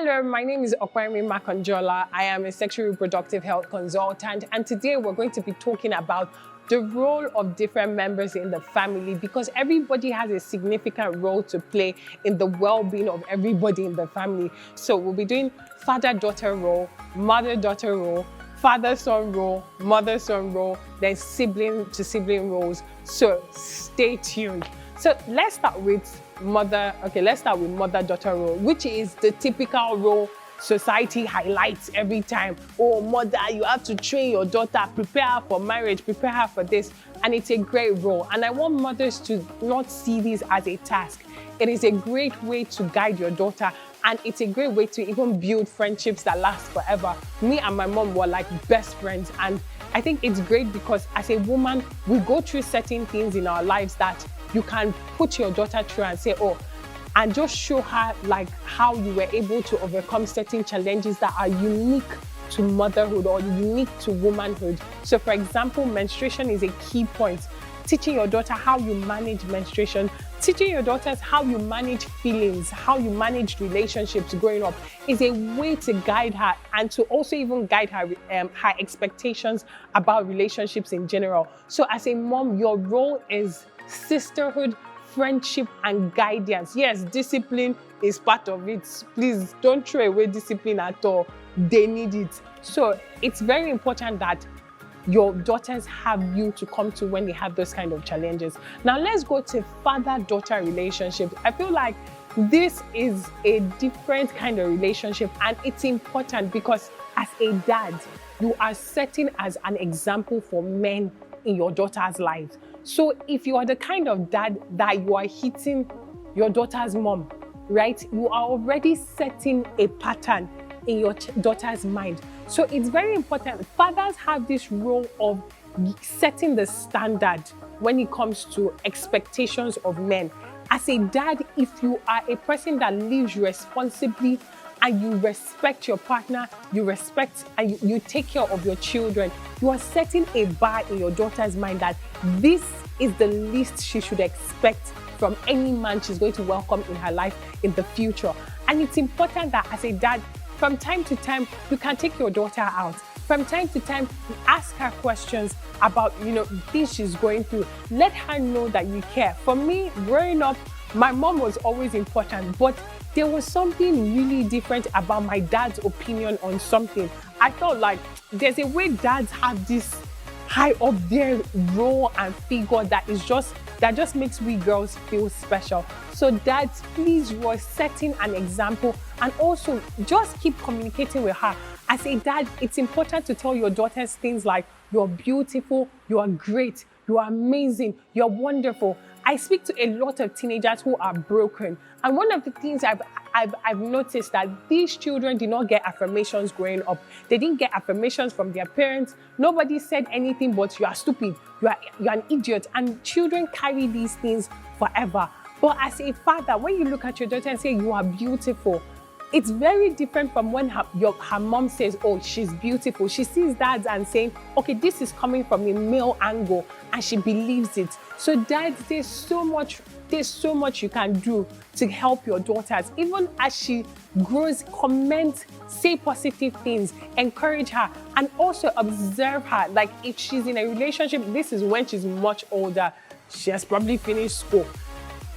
Hello, my name is Okwemi Makanjola. I am a sexual reproductive health consultant, and today we're going to be talking about the role of different members in the family, because everybody has a significant role to play in the well-being of everybody in the family. So we'll be doing father-daughter role, mother-daughter role, father-son role, mother-son role, then sibling-to-sibling roles. So stay tuned. So let's start with mother-daughter role, which is the typical role society highlights every time. Oh, mother, you have to train your daughter, prepare her for marriage, prepare her for this. And it's a great role. And I want mothers to not see this as a task. It is a great way to guide your daughter, and it's a great way to even build friendships that last forever. Me and my mom were like best friends, and I think it's great because as a woman, we go through certain things in our lives that you can put your daughter through and say, oh, and just show her like how you were able to overcome certain challenges that are unique to motherhood or unique to womanhood. So for example, menstruation is a key point. Teaching your daughter how you manage menstruation, teaching your daughters how you manage feelings, how you manage relationships growing up is a way to guide her and to also even guide her her expectations about relationships in general. So as a mom, your role is sisterhood, friendship, and guidance. Yes, discipline is part of it. Please don't throw away discipline at all. They need it. So it's very important that your daughters have you to come to when they have those kind of challenges. Now let's go to father-daughter relationships. I feel like this is a different kind of relationship, and it's important because as a dad, you are setting as an example for men in your daughter's lives. So if you are the kind of dad that you are hitting your daughter's mom, right, you are already setting a pattern in your daughter's mind. So it's very important. Fathers have this role of setting the standard when it comes to expectations of men. As a dad, if you are a person that lives responsibly and you respect your partner, you respect and you take care of your children, you are setting a bar in your daughter's mind that this is the least she should expect from any man she's going to welcome in her life in the future. And it's important that as a dad, from time to time, you can take your daughter out. From time to time, ask her questions about, things she's going through. Let her know that you care. For me, growing up, my mom was always important, but there was something really different about my dad's opinion on something. I felt like there's a way dads have this high up there role and figure that just makes we girls feel special. So dads, please, you are setting an example, and also just keep communicating with her. As a dad, it's important to tell your daughters things like, you're beautiful, you are great, you are amazing, you're wonderful. I speak to a lot of teenagers who are broken, and one of the things I've noticed that these children did not get affirmations growing up. They didn't get affirmations from their parents. Nobody said anything but you are stupid, you're an idiot, and children carry these things forever. But as a father, when you look at your daughter and say you are beautiful, it's very different from when her mom says, oh, she's beautiful. She sees dads and saying, okay, this is coming from a male angle, and she believes it. So dads, there's so much you can do to help your daughters. Even as she grows, comment, say positive things, encourage her, and also observe her. Like if she's in a relationship, this is when she's much older. She has probably finished school.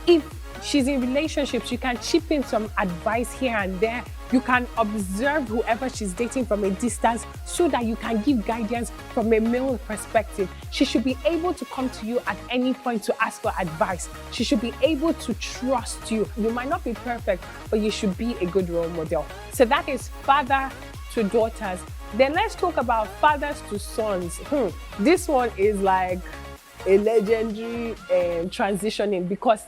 If she's in relationships, you can chip in some advice here and there. You can observe whoever she's dating from a distance so that you can give guidance from a male perspective. She should be able to come to you at any point to ask for advice. She should be able to trust you. You might not be perfect, but you should be a good role model. So that is father to daughters. Then let's talk about fathers to sons. This one is like a legendary transitioning, because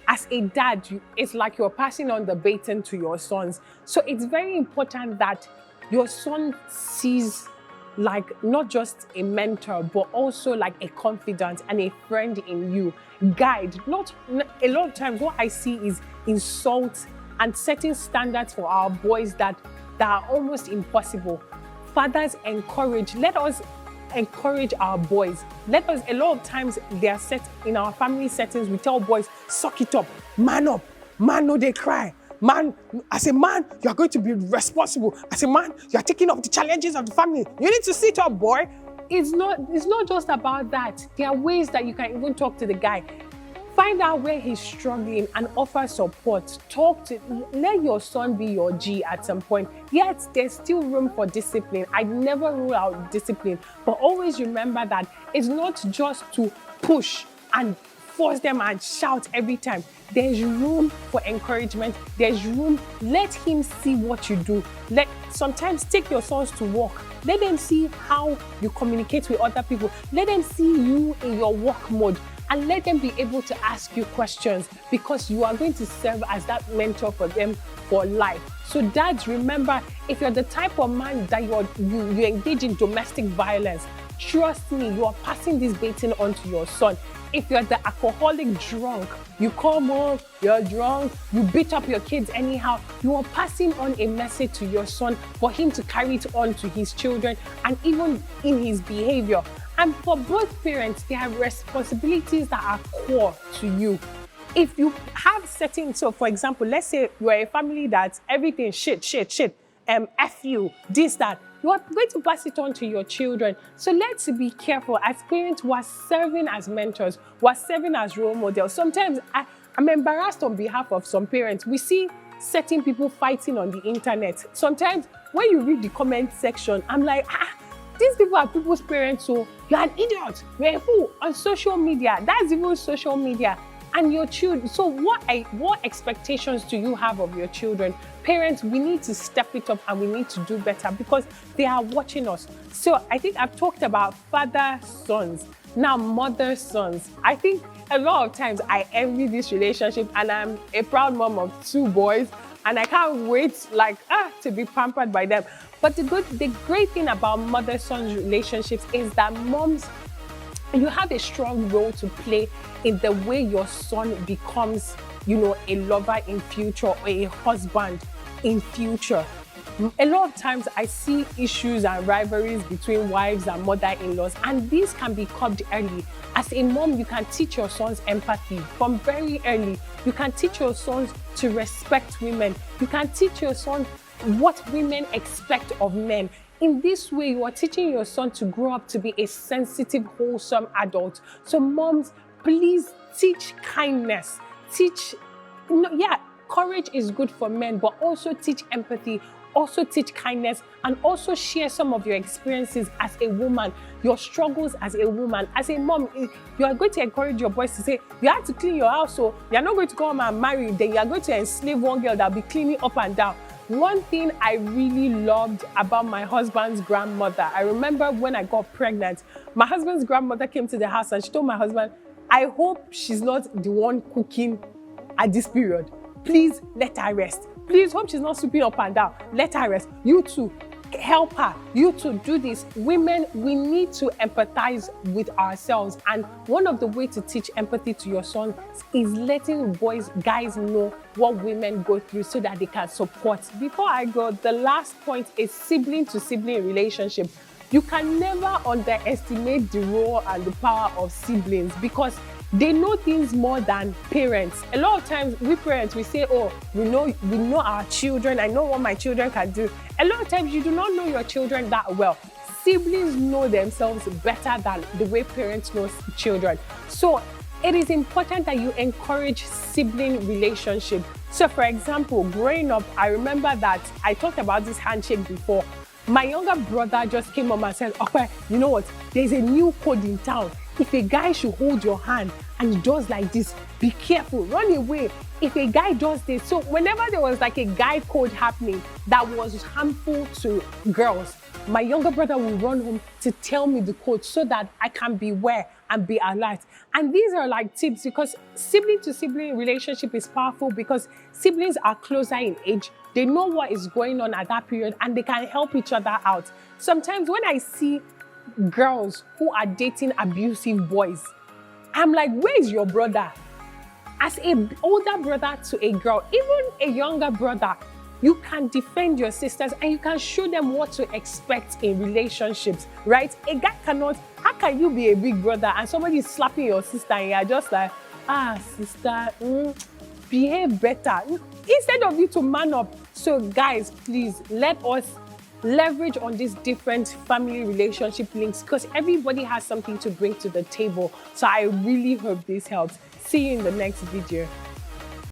as a dad, it's like you're passing on the baton to your sons. So it's very important that your son sees like not just a mentor, but also like a confidant and a friend in you. Guide. Not a lot of times what I see is insult and setting standards for our boys that are almost impossible. Fathers, encourage. Let us encourage our boys. A lot of times they are set in our family settings, we tell boys, suck it up, man, no, they cry. Man, as a man, you are going to be responsible. As a man, you are taking up the challenges of the family. You need to sit up, boy. It's not just about that. There are ways that you can even talk to the guy. Find out where he's struggling and offer support. Let your son be your G at some point. Yet, there's still room for discipline. I never rule out discipline, but always remember that it's not just to push and force them and shout every time. There's room for encouragement. There's room. Let him see what you do. Sometimes take your sons to work. Let them see how you communicate with other people. Let them see you in your work mode. And let them be able to ask you questions, because you are going to serve as that mentor for them for life. So dads, remember, if you're the type of man that you engage in domestic violence, trust me, you are passing this baton on to your son. If you're the alcoholic drunk, you come home, you're drunk, you beat up your kids anyhow, you are passing on a message to your son for him to carry it on to his children and even in his behavior. And for both parents, there are responsibilities that are core to you. If you have so for example, let's say you're a family that everything shit, F you, this, that, you are going to pass it on to your children. So let's be careful as parents who are serving as mentors, who are serving as role models. Sometimes I'm embarrassed on behalf of some parents. We see certain people fighting on the internet. Sometimes when you read the comment section, I'm like, these people are people's parents, so you're an idiot, you're a fool on social media. That's even social media. And your children, so what expectations do you have of your children? Parents, we need to step it up and we need to do better because they are watching us. So I think I've talked about father-sons, now mother-sons. I think a lot of times I envy this relationship, and I'm a proud mom of 2 boys, and I can't wait to be pampered by them. But the great thing about mother-son relationships is that moms, you have a strong role to play in the way your son becomes, a lover in future or a husband in future. A lot of times I see issues and rivalries between wives and mother-in-laws, and these can be curbed early. As a mom, you can teach your sons empathy from very early. You can teach your sons to respect women. You can teach your sons what women expect of men. In this way, you are teaching your son to grow up to be a sensitive, wholesome adult. So moms, please teach kindness. Courage is good for men, but also teach empathy, also teach kindness, and also share some of your experiences as a woman, your struggles as a woman. As a mom, you are going to encourage your boys to say, you have to clean your house, so you're not going to come and marry, then you are going to enslave one girl that will be cleaning up and down. One thing I really loved about my husband's grandmother, I remember when I got pregnant, my husband's grandmother came to the house and she told my husband, I hope she's not the one cooking at this period. Please let her rest. Please hope she's not sweeping up and down. Let her rest. You too, help her. You too, do this. Women, we need to empathize with ourselves. And one of the ways to teach empathy to your sons is letting guys know what women go through so that they can support. Before I go, the last point is sibling-to-sibling relationship. You can never underestimate the role and the power of siblings because they know things more than parents. A lot of times, we parents, we say, oh, we know our children, I know what my children can do. A lot of times, you do not know your children that well. Siblings know themselves better than the way parents know children. So it is important that you encourage sibling relationship. So for example, growing up, I remember that I talked about this handshake before. My younger brother just came up and said, okay, you know what? There's a new code in town. If a guy should hold your hand and he does like this, be careful, run away. If a guy does this, so whenever there was like a guy code happening that was harmful to girls, my younger brother will run home to tell me the code so that I can beware and be alert. And these are like tips because sibling-to-sibling relationship is powerful because siblings are closer in age. They know what is going on at that period and they can help each other out. Sometimes when I see girls who are dating abusive boys, I'm like, where is your brother? As an older brother to a girl, even a younger brother, you can defend your sisters and you can show them what to expect in relationships, right? A guy cannot, how can you be a big brother and somebody is slapping your sister and you're just like, sister, behave better. instead of you to man up. So guys, please let us leverage on these different family relationship links, because everybody has something to bring to the table. So I really hope this helps. See you in the next video.